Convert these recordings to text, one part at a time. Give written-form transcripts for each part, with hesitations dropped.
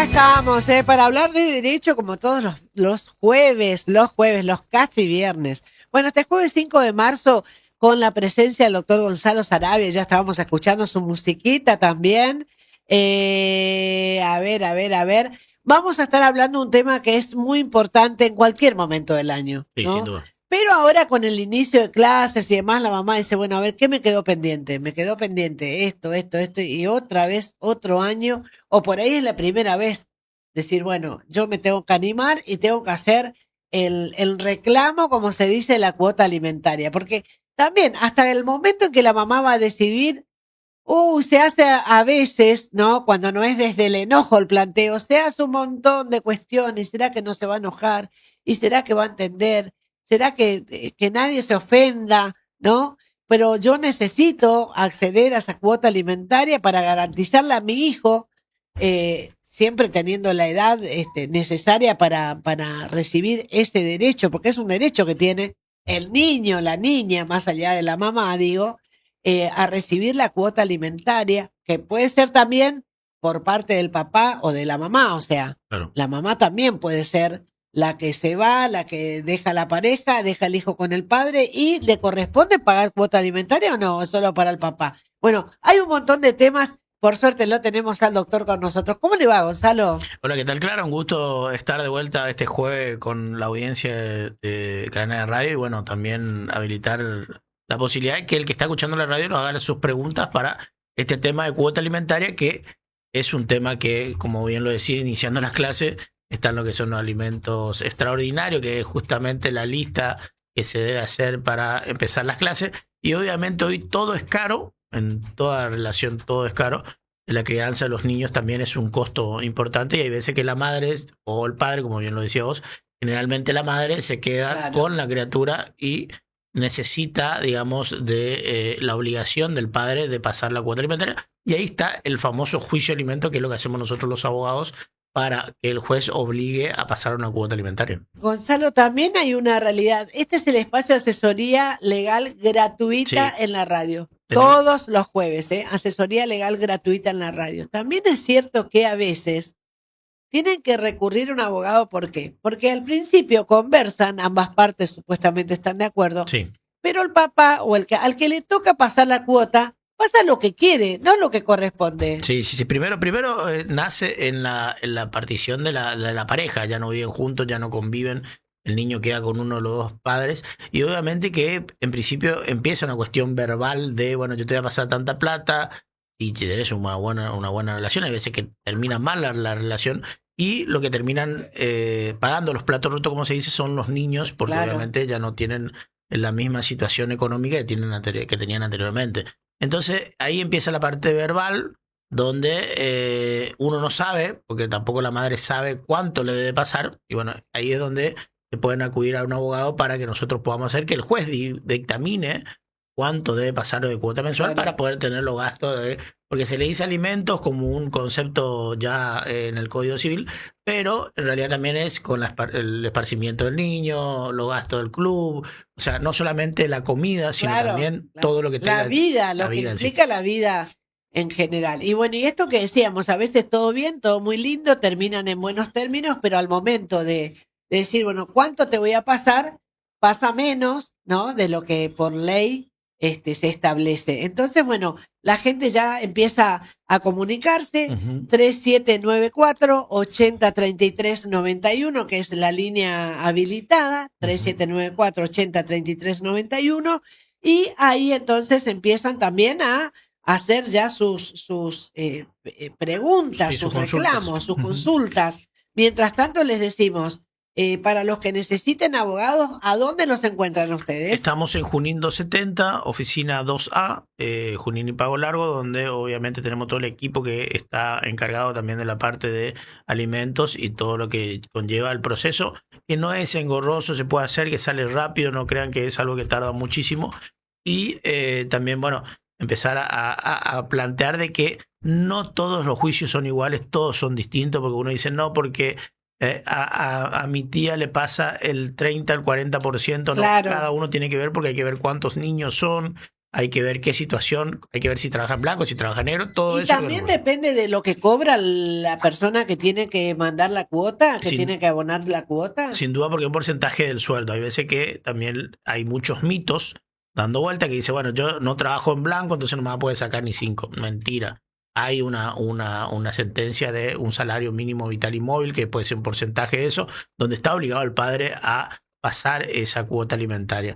Estamos para hablar de derecho como todos los jueves, los casi viernes. Bueno, este jueves 5 de marzo, con la presencia del doctor Gonzalo Sarabia, ya estábamos escuchando su musiquita también. A ver. Vamos a estar hablando de un tema que es muy importante en cualquier momento del año, Sí, sin ¿no? duda. Pero ahora con el inicio de clases y demás, la mamá dice, bueno, a ver, ¿qué me quedó pendiente? Me quedó pendiente esto, y otra vez, otro año, o por ahí es la primera vez. Decir, bueno, yo me tengo que animar y tengo que hacer el reclamo, como se dice, la cuota alimentaria. Porque también, hasta el momento en que la mamá va a decidir, se hace a veces, ¿no? Cuando no es desde el enojo el planteo, se hace un montón de cuestiones. ¿Será que no se va a enojar? ¿Y será que va a entender? ¿Será que nadie se ofenda? ¿No? Pero yo necesito acceder a esa cuota alimentaria para garantizarle a mi hijo, siempre teniendo la edad necesaria para recibir ese derecho, porque es un derecho que tiene el niño, la niña, más allá de la mamá, digo, a recibir la cuota alimentaria, que puede ser también por parte del papá o de la mamá. O sea, Claro. la mamá también puede ser la que se va, la que deja la pareja, deja el hijo con el padre y le corresponde pagar cuota alimentaria, o no, es solo para el papá. Bueno, hay un montón de temas. Por suerte lo tenemos al doctor con nosotros. ¿Cómo le va, Gonzalo? Hola, ¿qué tal? Claro, un gusto estar de vuelta este jueves con la audiencia de Cadena de Radio y bueno, también habilitar la posibilidad de que el que está escuchando la radio nos haga sus preguntas para este tema de cuota alimentaria, que es un tema que, como bien lo decía, iniciando las clases, están lo que son los alimentos extraordinarios, que es justamente la lista que se debe hacer para empezar las clases. Y obviamente hoy todo es caro, en toda relación todo es caro. La crianza de los niños también es un costo importante y hay veces que la madre o el padre, como bien lo decía vos, generalmente la madre se queda Claro. con la criatura y necesita, digamos, de la obligación del padre de pasar la cuota alimentaria. Y ahí está el famoso juicio de alimento, que es lo que hacemos nosotros los abogados para que el juez obligue a pasar una cuota alimentaria. Gonzalo, también hay una realidad. Este es el espacio de asesoría legal gratuita Sí. en la radio. Tenemos- Todos los jueves, asesoría legal gratuita en la radio. También es cierto que a veces tienen que recurrir a un abogado. ¿Por qué? Porque al principio conversan, ambas partes supuestamente están de acuerdo, Sí. pero el papá o al que le toca pasar la cuota, pasa lo que quiere, no lo que corresponde. Sí. Primero nace en la partición de la pareja. Ya no viven juntos, ya no conviven. El niño queda con uno de los dos padres. Y obviamente que en principio empieza una cuestión verbal de, bueno, yo te voy a pasar tanta plata. Y si tenés una buena relación, hay veces que termina mal la relación. Y lo que terminan pagando los platos rotos, como se dice, son los niños, porque Claro. obviamente ya no tienen la misma situación económica que tenían anteriormente. Entonces ahí empieza la parte verbal, donde uno no sabe, porque tampoco la madre sabe cuánto le debe pasar, y bueno, ahí es donde se pueden acudir a un abogado para que nosotros podamos hacer que el juez dictamine cuánto debe pasar de cuota mensual, Claro. para poder tener los gastos porque se le dice alimentos como un concepto ya en el Código Civil, pero en realidad también es con el esparcimiento del niño, los gastos del club, o sea, no solamente la comida, sino Claro, también todo lo que tenga la vida, la lo que vida en sí. implica la vida en general. Y bueno, y esto que decíamos, a veces todo bien, todo muy lindo, terminan en buenos términos, pero al momento de decir, bueno, ¿cuánto te voy a pasar? Pasa menos, ¿no? De lo que por ley se establece. Entonces, bueno, la gente ya empieza a comunicarse. 3794-803391, que es la línea habilitada, 3794-803391, y ahí entonces empiezan también a hacer ya sus preguntas, Sí, sus sus consultas. reclamos, sus consultas. Mientras tanto les decimos, para los que necesiten abogados, ¿a dónde los encuentran ustedes? Estamos en Junín 270, oficina 2A, Junín y Pago Largo, donde obviamente tenemos todo el equipo que está encargado también de la parte de alimentos y todo lo que conlleva el proceso, que no es engorroso, se puede hacer, que sale rápido, no crean que es algo que tarda muchísimo. Y también, bueno, empezar a plantear de que no todos los juicios son iguales, todos son distintos, porque uno dice no, porque a mi tía le pasa el 30 al 40%, no, Claro. cada uno tiene que ver, porque hay que ver cuántos niños son, hay que ver qué situación, hay que ver si trabaja en blanco, si trabaja en negro, todo Y eso. también depende de lo que cobra la persona que tiene que mandar la cuota, que Sin, tiene que abonar la cuota. sin duda porque es un porcentaje del sueldo. Hay veces que también hay muchos mitos dando vuelta que dice, bueno, yo no trabajo en blanco, entonces no me va a poder sacar ni 5. Mentira. Hay una sentencia de un salario mínimo vital y móvil, que puede ser un porcentaje de eso, donde está obligado el padre a pasar esa cuota alimentaria.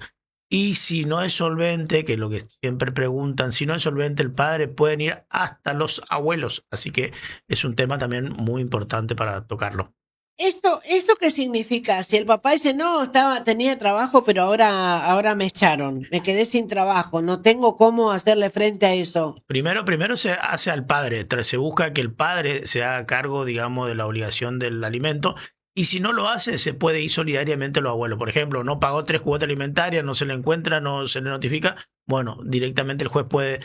Y si no es solvente, que es lo que siempre preguntan, si no es solvente, el padre pueden ir hasta los abuelos. Así que es un tema también muy importante para tocarlo. ¿Eso qué significa? Si el papá dice, no, tenía trabajo, pero ahora me echaron, me quedé sin trabajo, no tengo cómo hacerle frente a eso. Primero se hace al padre, se busca que el padre se haga cargo, digamos, de la obligación del alimento. Y si no lo hace, se puede ir solidariamente a los abuelos. Por ejemplo, no pagó 3 cuotas alimentarias, no se le encuentra, no se le notifica. Bueno, directamente el juez puede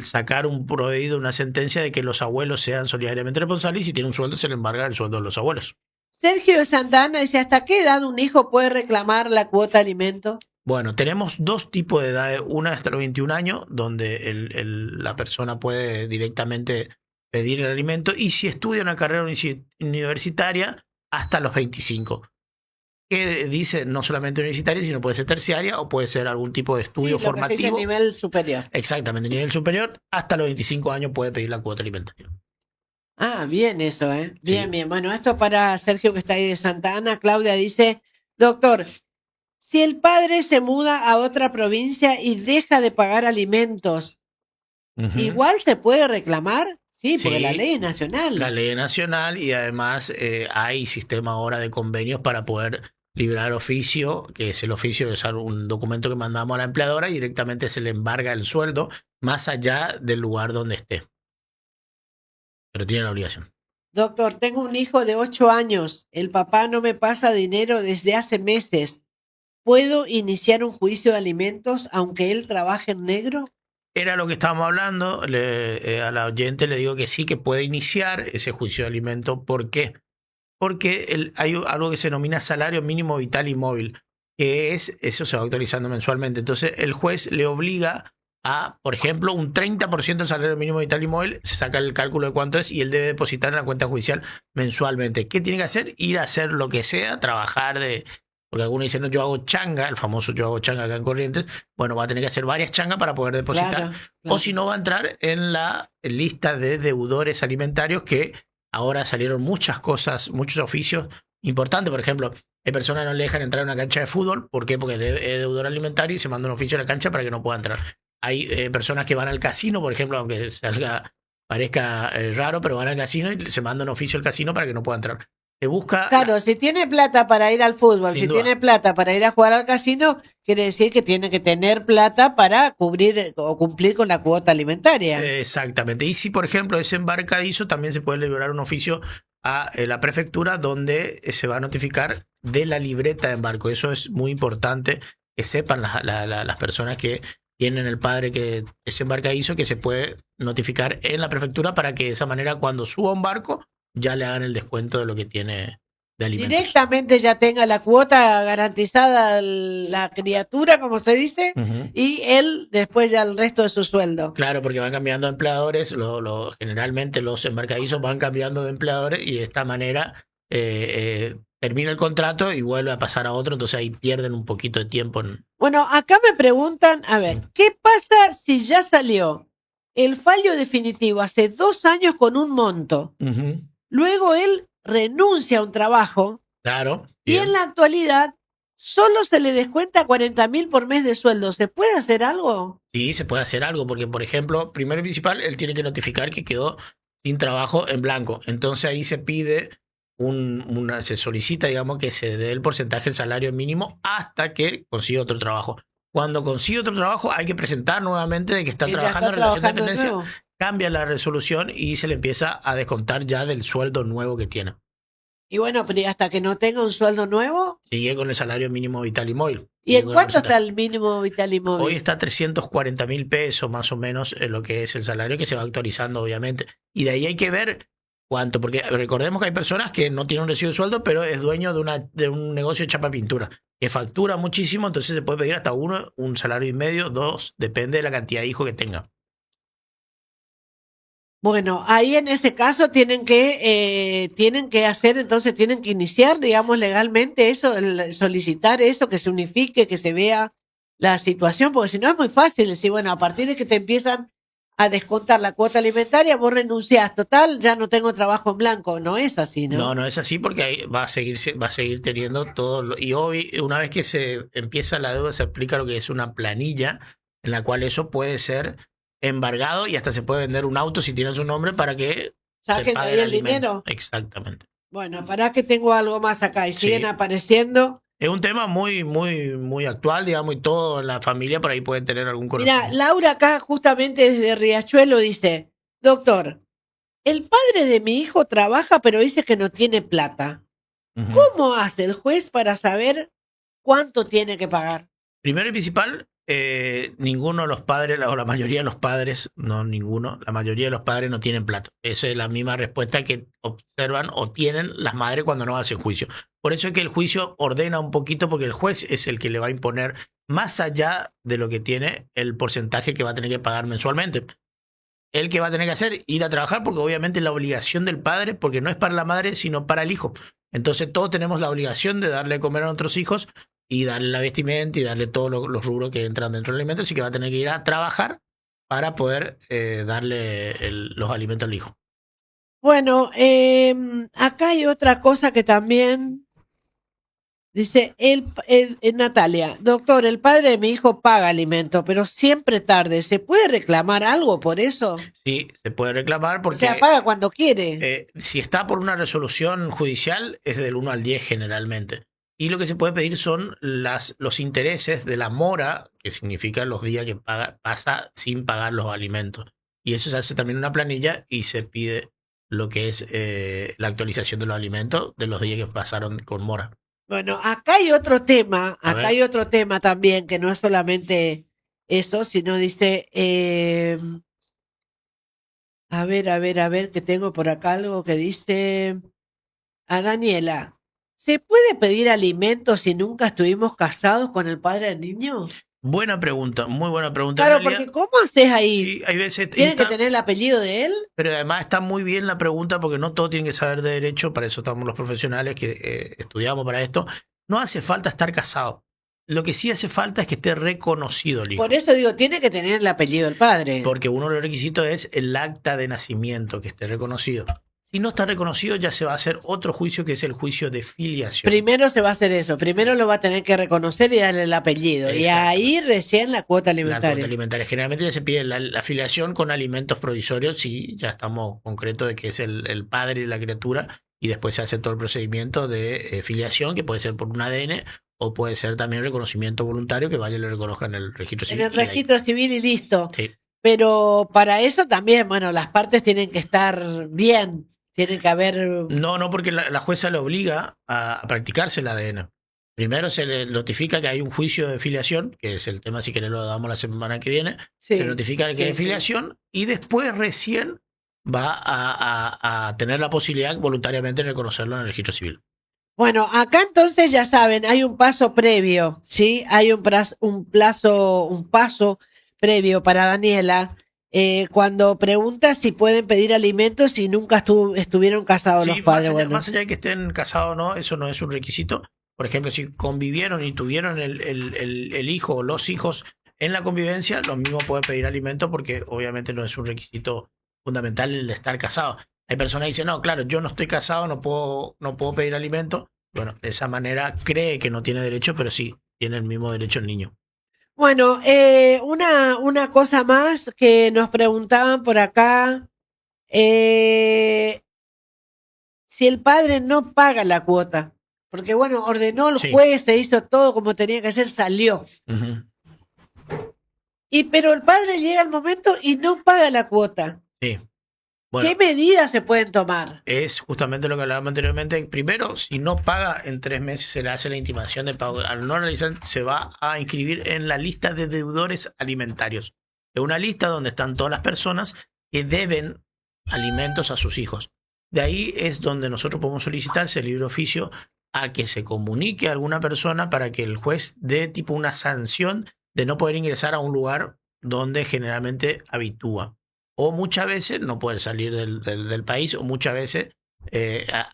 sacar un proveído, una sentencia de que los abuelos sean solidariamente responsables y si tiene un sueldo se le embarga el sueldo de los abuelos. Sergio de Santana dice, ¿hasta qué edad un hijo puede reclamar la cuota alimento? Bueno, tenemos 2 tipos de edades. Una hasta los 21 años, donde la persona puede directamente pedir el alimento. Y si estudia una carrera universitaria, hasta los 25. Que dice no solamente universitaria, sino puede ser terciaria o puede ser algún tipo de estudio formativo. Que se dice nivel superior. Exactamente, nivel superior. Hasta los 25 años puede pedir la cuota alimentaria. Ah, bien eso, ¿eh? Bien, Sí. bien. Bueno, esto para Sergio que está ahí de Santa Ana. Claudia dice, doctor, si el padre se muda a otra provincia y deja de pagar alimentos, ¿igual se puede reclamar? Sí, porque la ley es nacional. La ley es nacional y además hay sistema ahora de convenios para poder librar oficio, que es el oficio, es un documento que mandamos a la empleadora y directamente se le embarga el sueldo más allá del lugar donde esté. Pero tiene la obligación. Doctor, tengo un hijo de 8 años. El papá no me pasa dinero desde hace meses. ¿Puedo iniciar un juicio de alimentos aunque él trabaje en negro? Era lo que estábamos hablando. A la oyente le digo que sí, que puede iniciar ese juicio de alimentos. ¿Por qué? Porque hay algo que se denomina salario mínimo vital y móvil, que eso se va actualizando mensualmente. Entonces el juez le obliga a, por ejemplo, un 30% del salario mínimo vital y móvil, se saca el cálculo de cuánto es y él debe depositar en la cuenta judicial mensualmente. ¿Qué tiene que hacer? Ir a hacer lo que sea, trabajar porque algunos dicen, no, yo hago changa, el famoso yo hago changa acá en Corrientes. Bueno, va a tener que hacer varias changas para poder depositar. Claro. O si no, va a entrar en la lista de deudores alimentarios, que ahora salieron muchas cosas, muchos oficios importantes. Por ejemplo, hay personas que no le dejan entrar a una cancha de fútbol. ¿Por qué? Porque es deudor alimentario y se manda un oficio a la cancha para que no pueda entrar. Hay personas que van al casino, por ejemplo, aunque parezca raro, pero van al casino y se manda un oficio al casino para que no pueda entrar. Se busca. Claro, si tiene plata para ir al fútbol, si tiene plata para ir a jugar al casino, quiere decir que tiene que tener plata para cubrir o cumplir con la cuota alimentaria. Exactamente. Y si, por ejemplo, es embarcadizo, también se puede liberar un oficio a la prefectura donde se va a notificar de la libreta de embarco. Eso es muy importante que sepan las personas que tienen el padre que es embarcadizo, que se puede notificar en la prefectura para que de esa manera cuando suba un barco ya le hagan el descuento de lo que tiene de alimentos. Directamente ya tenga la cuota garantizada la criatura, como se dice, y él después ya el resto de su sueldo. Claro, porque van cambiando de empleadores, generalmente los embarcadizos van cambiando de empleadores y de esta manera termina el contrato y vuelve a pasar a otro, entonces ahí pierden un poquito de tiempo. Bueno, acá me preguntan, a ver, ¿qué pasa si ya salió el fallo definitivo hace 2 años con un monto? Luego él renuncia a un trabajo. Claro. Bien. Y en la actualidad solo se le descuenta 40.000 por mes de sueldo. ¿Se puede hacer algo? Sí, se puede hacer algo, porque por ejemplo, primero y principal, él tiene que notificar que quedó sin trabajo en blanco. Entonces ahí se pide se solicita, digamos, que se dé el porcentaje del salario mínimo hasta que consiga otro trabajo. Cuando consigue otro trabajo hay que presentar nuevamente de que está trabajando en relación de dependencia, cambia la resolución y se le empieza a descontar ya del sueldo nuevo que tiene. Y bueno, pero hasta que no tenga un sueldo nuevo, sigue con el salario mínimo vital y móvil. ¿Y en cuánto está el mínimo vital y móvil? Hoy está a 340.000 pesos más o menos, lo que es el salario, que se va actualizando obviamente. Y de ahí hay que ver cuánto, porque recordemos que hay personas que no tienen un recibo de sueldo, pero es dueño de un negocio de chapa pintura, que factura muchísimo, entonces se puede pedir hasta uno, un salario y medio, dos, depende de la cantidad de hijos que tenga. Bueno, ahí en ese caso tienen que hacer, entonces tienen que iniciar, digamos, legalmente eso, solicitar eso, que se unifique, que se vea la situación, porque si no es muy fácil decir, bueno, a partir de que te empiezan a descontar la cuota alimentaria, vos renunciás, total, ya no tengo trabajo en blanco, no es así, ¿no? No, no es así porque ahí va a seguir teniendo todo. Y hoy, una vez que se empieza la deuda, se aplica lo que es una planilla en la cual eso puede ser embargado y hasta se puede vender un auto si tiene su nombre para que se Saquen de pague ahí el alimento. dinero. Exactamente. Bueno, para que tengo algo más acá y siguen Sí. apareciendo. Es un tema muy actual, digamos, y todo en la familia por ahí puede tener algún Mira, conocimiento. Laura acá justamente desde Riachuelo dice, doctor, el padre de mi hijo trabaja pero dice que no tiene plata. Ujú. ¿Cómo hace el juez para saber cuánto tiene que pagar? Primero y principal, ninguno de los padres, o la mayoría de los padres, no ninguno, la mayoría de los padres no tienen plata. Esa es la misma respuesta que observan o tienen las madres cuando no hacen juicio. Por eso es que el juicio ordena un poquito, porque el juez es el que le va a imponer, más allá de lo que tiene, el porcentaje que va a tener que pagar mensualmente. El que va a tener que hacer, ir a trabajar, porque obviamente es la obligación del padre, porque no es para la madre, sino para el hijo. Entonces todos tenemos la obligación de darle de comer a nuestros hijos y darle la vestimenta y darle todos los rubros que entran dentro del alimento, así que va a tener que ir a trabajar para poder darle los alimentos al hijo. Bueno, acá hay otra cosa que también dice Natalia, doctor, el padre de mi hijo paga alimento, pero siempre tarde. ¿Se puede reclamar algo por eso? Sí, se puede reclamar O porque sea, paga cuando quiere. si está por una resolución judicial es del 1 al 10 generalmente. Y lo que se puede pedir son los intereses de la mora, que significa los días que pasa sin pagar los alimentos. Y eso se hace también en una planilla y se pide lo que es la actualización de los alimentos de los días que pasaron con mora. Bueno, acá hay otro tema, A acá ver. hay otro tema también, que no es solamente eso, sino dice, a ver, que tengo por acá algo que dice a Daniela, ¿se puede pedir alimentos si nunca estuvimos casados con el padre del niño? Buena pregunta, muy buena pregunta. Claro, En realidad, porque ¿cómo haces ahí? sí, hay veces. ¿Tiene que tener el apellido de él? Pero además está muy bien la pregunta porque no todos tienen que saber de derecho, para eso estamos los profesionales que estudiamos para esto. No hace falta estar casado. Lo que sí hace falta es que esté reconocido el hijo. Por eso digo, tiene que tener el apellido del padre. Porque uno de los requisitos es el acta de nacimiento, que esté reconocido. Si no está reconocido, ya se va a hacer otro juicio, que es el juicio de filiación. Primero se va a hacer eso, primero lo va a tener que reconocer y darle el apellido. Y ahí recién la cuota La alimentaria. cuota alimentaria. Generalmente ya se pide la filiación con alimentos provisorios, si ya estamos concretos de que es el padre de la criatura, y después se hace todo el procedimiento de filiación, que puede ser por un ADN o puede ser también reconocimiento voluntario, que vaya y le reconozca en el registro civil. En el registro civil y listo. Sí. Pero para eso también, bueno, las partes tienen que estar bien, tienen que haber... No, porque la jueza le obliga a practicarse el ADN. Primero se le notifica que hay un juicio de filiación, que es el tema, si querés lo damos la semana que viene. Sí, se notifica que hay filiación y después recién va a tener la posibilidad voluntariamente de reconocerlo en el registro civil. Bueno, acá entonces ya saben, hay un paso previo, ¿sí? Hay un paso previo para Daniela cuando pregunta si pueden pedir alimentos si nunca estuvieron casados los padres. Más allá de que estén casados o no, eso no es un requisito. Por ejemplo, si convivieron y tuvieron el hijo o los hijos en la convivencia, lo mismo puede pedir alimentos, porque obviamente no es un requisito fundamental el de estar casado. Hay personas que dicen, no, claro, yo no estoy casado, no puedo pedir alimento. Bueno, de esa manera cree que no tiene derecho, pero sí tiene el mismo derecho el niño. Bueno, una cosa más que nos preguntaban por acá, si el padre no paga la cuota, porque bueno, ordenó el juez, se hizo todo como tenía que hacer, salió. Uh-huh. Pero el padre llega al momento y no paga la cuota. Sí. Bueno, ¿qué medidas se pueden tomar? Es justamente lo que hablábamos anteriormente. Primero, si no paga en 3 meses, se le hace la intimación de pago. Al no realizar, se va a inscribir en la lista de deudores alimentarios. Es una lista donde están todas las personas que deben alimentos a sus hijos. De ahí es donde nosotros podemos solicitar ese libre oficio a que se comunique a alguna persona para que el juez dé tipo una sanción de no poder ingresar a un lugar donde generalmente habitúa. O muchas veces no poder salir del país, o muchas veces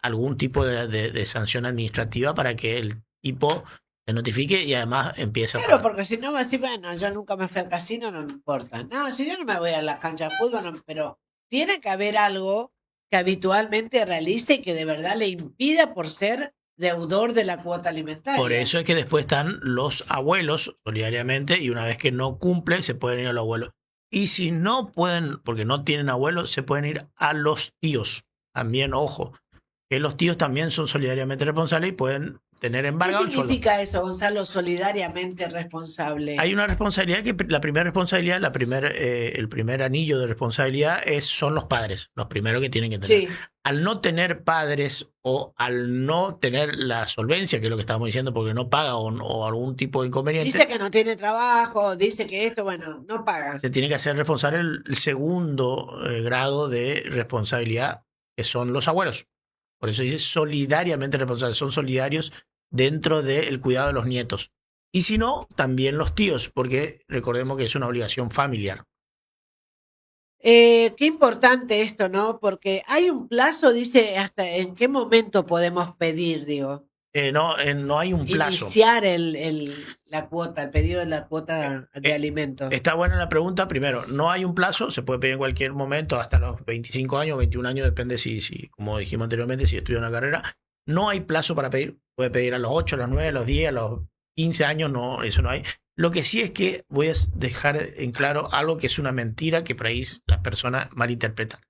algún tipo de sanción administrativa para que el tipo se notifique y además empiece a Claro, pagar. porque si no va a decir, bueno, yo nunca me fui al casino, no me importa. No, si yo no me voy a la cancha de fútbol, no, pero tiene que haber algo que habitualmente realice y que de verdad le impida por ser deudor de la cuota alimentaria. Por eso es que después están los abuelos solidariamente y una vez que no cumple se pueden ir a los abuelos. Y si no pueden, porque no tienen abuelos, se pueden ir a los tíos. También, ojo, que los tíos también son solidariamente responsables y pueden tener ¿Qué embargado el sueldo. significa eso, Gonzalo, solidariamente responsable? Hay una responsabilidad que la primera responsabilidad, el primer anillo de responsabilidad son los padres, los primeros que tienen que tener. Sí, Al no tener padres o al no tener la solvencia, que es lo que estábamos diciendo, porque no paga o algún tipo de inconveniente, dice que no tiene trabajo, dice que esto, bueno, no paga. se tiene que hacer responsable el segundo grado de responsabilidad, que son los abuelos. Por eso dice solidariamente responsables, son solidarios dentro del cuidado de los nietos. Y si no, también los tíos, porque recordemos que es una obligación familiar. Qué importante esto, ¿no? Porque hay un plazo, dice, hasta en qué momento podemos pedir, digo, No hay un plazo. iniciar la cuota, el pedido de la cuota de alimentos. Está buena la pregunta. Primero, no hay un plazo, se puede pedir en cualquier momento, hasta los 25 años, 21 años, depende si como dijimos anteriormente, si estudia una carrera. No hay plazo para pedir. Puede pedir a los 8, a los 9, a los 10, a los 15 años, no, eso no hay. Lo que sí es que voy a dejar en claro algo que es una mentira que por ahí las personas malinterpretan.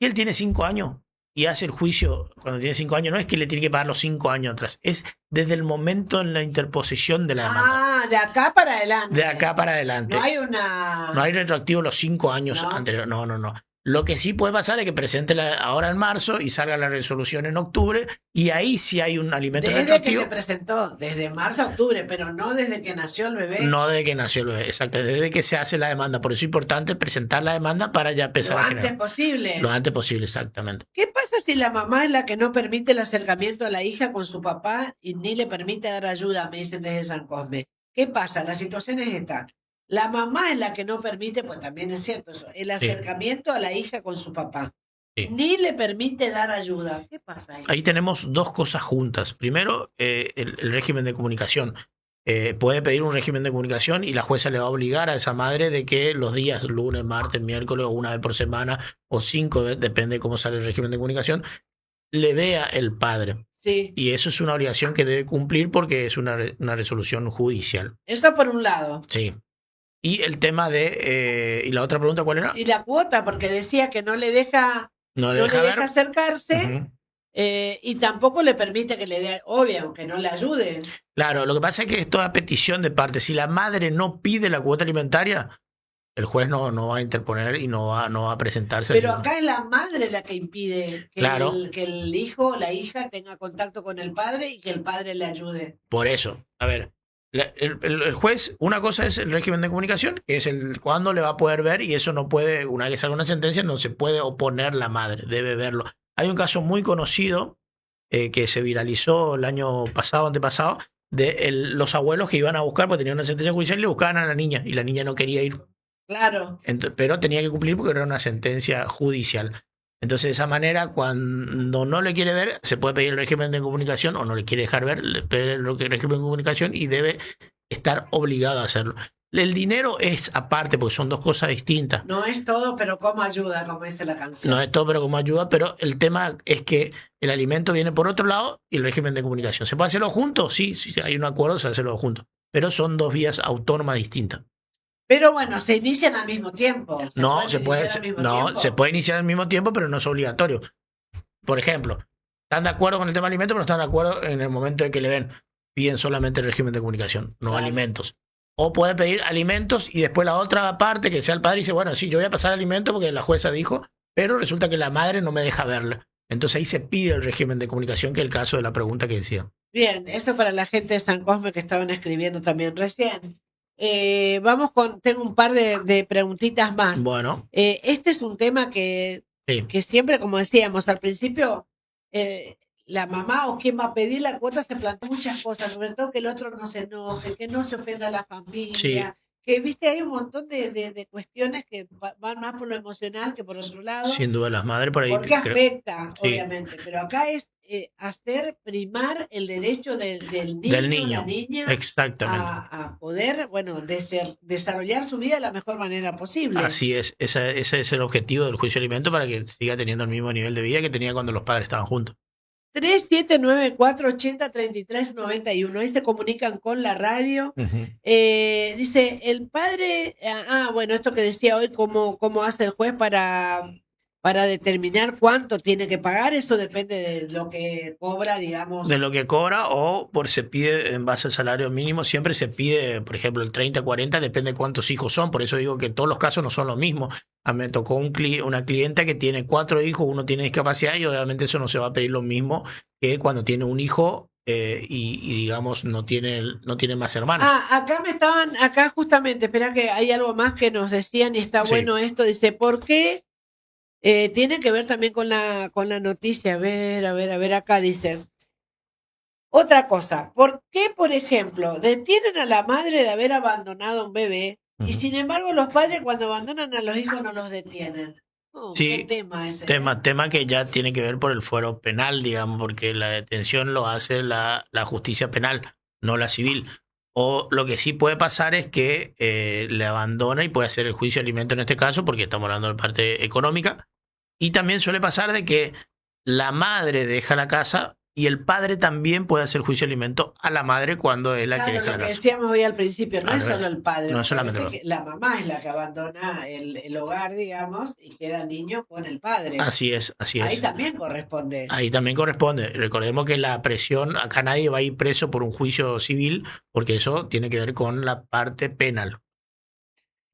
Si él tiene 5 años y hace el juicio cuando tiene 5 años, no es que le tiene que pagar los 5 años atrás, es desde el momento en la interposición de la demanda. Ah, de acá para adelante. De acá para adelante. No hay una... No hay retroactivo los 5 años ¿No? anteriores. No. Lo que sí puede pasar es que presente ahora en marzo y salga la resolución en octubre y ahí sí hay un alimento Desde que retroactivo. se presentó, desde marzo a octubre, pero no desde que nació el bebé. No desde que nació el bebé, exacto, desde que se hace la demanda. Por eso es importante presentar la demanda para ya empezar Lo a antes generar. posible. Lo antes posible, exactamente. ¿Qué pasa si la mamá es la que no permite el acercamiento a la hija con su papá y ni le permite dar ayuda? Me dicen desde San Cosme. ¿Qué pasa? La situación es esta. La mamá es la que no permite, pues también es cierto eso, el acercamiento a la hija con su papá. Sí. Ni le permite dar ayuda. ¿Qué pasa ahí? Ahí tenemos dos cosas juntas. Primero, el régimen de comunicación. Puede pedir un régimen de comunicación y la jueza le va a obligar a esa madre de que los días, lunes, martes, miércoles, o una vez por semana, o 5, depende de cómo sale el régimen de comunicación, le vea el padre. Sí. Y eso es una obligación que debe cumplir porque es una resolución judicial. Eso por un lado. Sí. Y el tema de... ¿y la otra pregunta cuál era? Y la cuota, porque decía que no le deja, No le no deja le deja ver. acercarse. Ujú. Y tampoco le permite que le dé, obvio, aunque no le ayude. Claro, lo que pasa es que esto es a petición de parte. Si la madre no pide la cuota alimentaria, el juez no va a interponer y no va a presentarse. Pero así. acá es la madre la que impide que, Claro. que el hijo o la hija tenga contacto con el padre y que el padre le ayude. Por eso, a ver, el juez, una cosa es el régimen de comunicación, que es el cuándo le va a poder ver, y eso no puede, una vez que salga una sentencia, no se puede oponer la madre, debe verlo. Hay un caso muy conocido que se viralizó el año pasado, antepasado, de los abuelos que iban a buscar, porque tenían una sentencia judicial y le buscaban a la niña, y la niña no quería ir. Claro. Pero tenía que cumplir porque era una sentencia judicial. Entonces, de esa manera, cuando no le quiere ver, se puede pedir el régimen de comunicación o no le quiere dejar ver, le pide el régimen de comunicación y debe estar obligado a hacerlo. El dinero es aparte porque son dos cosas distintas. No es todo, pero como ayuda, como dice la canción. No es todo, pero como ayuda, pero el tema es que el alimento viene por otro lado y el régimen de comunicación. ¿Se puede hacerlo juntos? Sí, si hay un acuerdo, se hace hacerlo juntos. Pero son dos vías autónomas distintas. Pero bueno, se inician al mismo tiempo. Se puede iniciar al mismo tiempo, pero no es obligatorio. Por ejemplo, están de acuerdo con el tema de alimentos, pero no están de acuerdo en el momento de que le ven. Piden solamente el régimen de comunicación, no alimentos. O puede pedir alimentos y después la otra parte, que sea el padre, dice, bueno, sí, yo voy a pasar alimentos porque la jueza dijo, pero resulta que la madre no me deja verla. Entonces ahí se pide el régimen de comunicación, que es el caso de la pregunta que decía. Bien, eso para la gente de San Cosme que estaban escribiendo también recién. Vamos tengo un par de preguntitas más. Bueno. Este es un tema que Sí. que siempre, como decíamos al principio, la mamá o quien va a pedir la cuota se plantea muchas cosas, sobre todo que el otro no se enoje, que no se ofenda a la familia, que viste, hay un montón de cuestiones que van más por lo emocional que por otro lado. Sin duda, las madres por ahí. Porque afecta, sí, obviamente, pero acá es hacer primar el derecho del niño, la niña, exactamente. A poder, bueno, desarrollar su vida de la mejor manera posible. Así es, ese es el objetivo del juicio de alimento, para que siga teniendo el mismo nivel de vida que tenía cuando los padres estaban juntos. 3794803391, ahí se comunican con la radio. Dice, el padre, bueno, esto que decía hoy, cómo hace el juez para determinar cuánto tiene que pagar, eso depende de lo que cobra, digamos. De lo que cobra, o se pide en base al salario mínimo, siempre se pide, por ejemplo, el 30-40, depende de cuántos hijos son, por eso digo que en todos los casos no son los mismos. A mí me tocó una clienta que tiene 4 hijos, uno tiene discapacidad, y obviamente eso no se va a pedir lo mismo que cuando tiene un hijo y digamos no tiene más hermanos. Acá justamente, espera que hay algo más que nos decían y está bueno esto, dice, ¿por qué? Tiene que ver también con la noticia. A ver, acá dice. Otra cosa, ¿por qué, por ejemplo, detienen a la madre de haber abandonado a un bebé y sin embargo los padres cuando abandonan a los hijos no los detienen? ¿Qué tema ese? Tema que ya tiene que ver por el fuero penal, digamos, porque la detención lo hace la justicia penal, no la civil. O lo que sí puede pasar es que le abandona y puede hacer el juicio de alimento en este caso, porque estamos hablando de parte económica. Y también suele pasar de que la madre deja la casa y el padre también puede hacer juicio de alimento a la madre cuando es la que deja la casa. Lo que decíamos hoy al principio, no es solo el padre. No es solamente que la mamá es la que abandona el hogar, digamos, y queda el niño con el padre. Así es. Ahí también corresponde. Recordemos que la presión, acá nadie va a ir preso por un juicio civil, porque eso tiene que ver con la parte penal.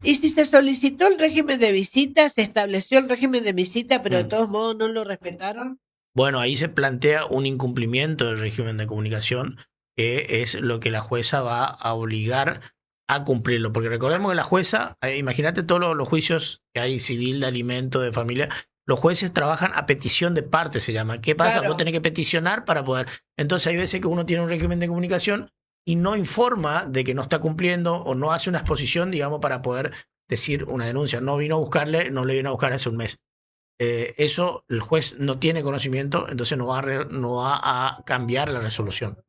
Y si se solicitó el régimen de visita, se estableció el régimen de visita, pero de todos modos no lo respetaron. Bueno, ahí se plantea un incumplimiento del régimen de comunicación, que es lo que la jueza va a obligar a cumplirlo. Porque recordemos que la jueza, imagínate todos los juicios que hay, civil, de alimento, de familia, los jueces trabajan a petición de parte, se llama. ¿Qué pasa? Claro. Vos tenés que peticionar para poder. Entonces hay veces que uno tiene un régimen de comunicación y no informa de que no está cumpliendo o no hace una exposición, digamos, para poder decir una denuncia. No vino a buscarle, no le vino a buscar hace un mes. Eso el juez no tiene conocimiento, entonces no va a cambiar la resolución.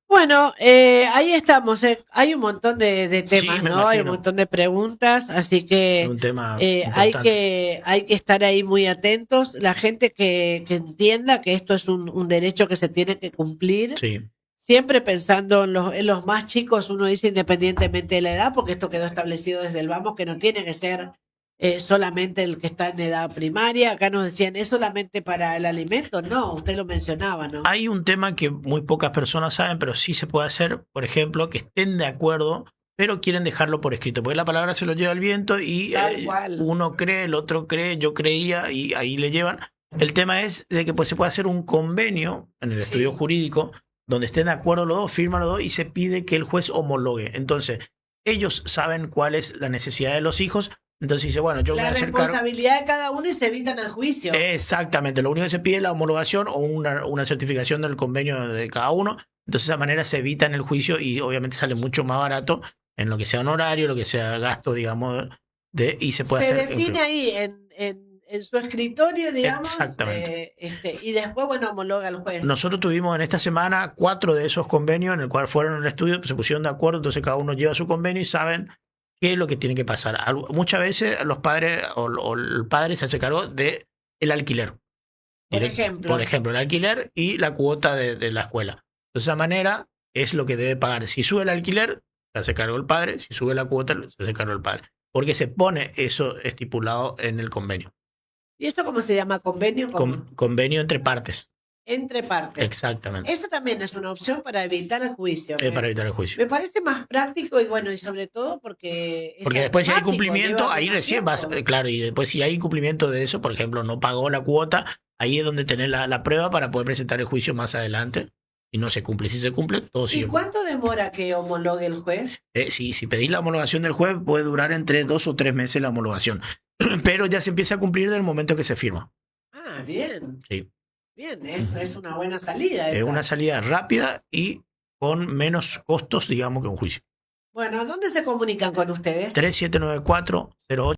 Bueno, ahí estamos. Hay un montón de temas, ¿no? Imagino. Hay un montón de preguntas, así que un tema hay que estar ahí muy atentos. La gente que entienda que esto es un derecho que se tiene que cumplir. Sí. Siempre pensando en los más chicos, uno dice independientemente de la edad, porque esto quedó establecido desde el vamos, que no tiene que ser solamente el que está en edad primaria. Acá nos decían, ¿es solamente para el alimento? No, usted lo mencionaba, ¿no? Hay un tema que muy pocas personas saben, pero sí se puede hacer, por ejemplo, que estén de acuerdo, pero quieren dejarlo por escrito, porque la palabra se lo lleva el viento y uno cree, el otro cree, yo creía, y ahí le llevan. El tema es de que pues, se puede hacer un convenio en el estudio jurídico, donde estén de acuerdo los dos, firman los dos y se pide que el juez homologue. Entonces, ellos saben cuál es la necesidad de los hijos. Entonces dice, bueno, yo voy a hacer la responsabilidad de cada uno y se evitan el juicio. Exactamente, lo único que se pide es la homologación o una certificación del convenio de cada uno. Entonces de esa manera se evitan el juicio y obviamente sale mucho más barato en lo que sea honorario, lo que sea gasto, digamos, y se puede hacer. Se define ahí en su escritorio, digamos. Exactamente. Y después, bueno, homologa el juez. Nosotros tuvimos en esta semana 4 de esos convenios en el cual fueron al estudio, se pusieron de acuerdo, entonces cada uno lleva su convenio y saben qué es lo que tiene que pasar. Muchas veces los padres o el padre se hace cargo de el alquiler. Por ejemplo, el alquiler y la cuota de la escuela. De esa manera es lo que debe pagar. Si sube el alquiler, se hace cargo el padre. Si sube la cuota, se hace cargo el padre. Porque se pone eso estipulado en el convenio. ¿Y eso cómo se llama? ¿Convenio? Convenio entre partes. Entre partes. Exactamente. Esa también es una opción para evitar el juicio. Para evitar el juicio. Me parece más práctico y bueno, y sobre todo porque después si hay incumplimiento, ahí recién vas, claro, y después si hay incumplimiento de eso, por ejemplo, no pagó la cuota, ahí es donde tenés la prueba para poder presentar el juicio más adelante. Y no se cumple. Si se cumple, todo sigue. ¿Y cuánto demora que homologue el juez? Si pedís la homologación del juez, puede durar entre 2 o 3 meses la homologación. pero ya se empieza a cumplir del momento que se firma. Ah, bien. Sí. Bien, es una buena salida Es esa. una salida rápida y con menos costos, digamos, que un juicio. Bueno, ¿dónde se comunican con ustedes? 3794-08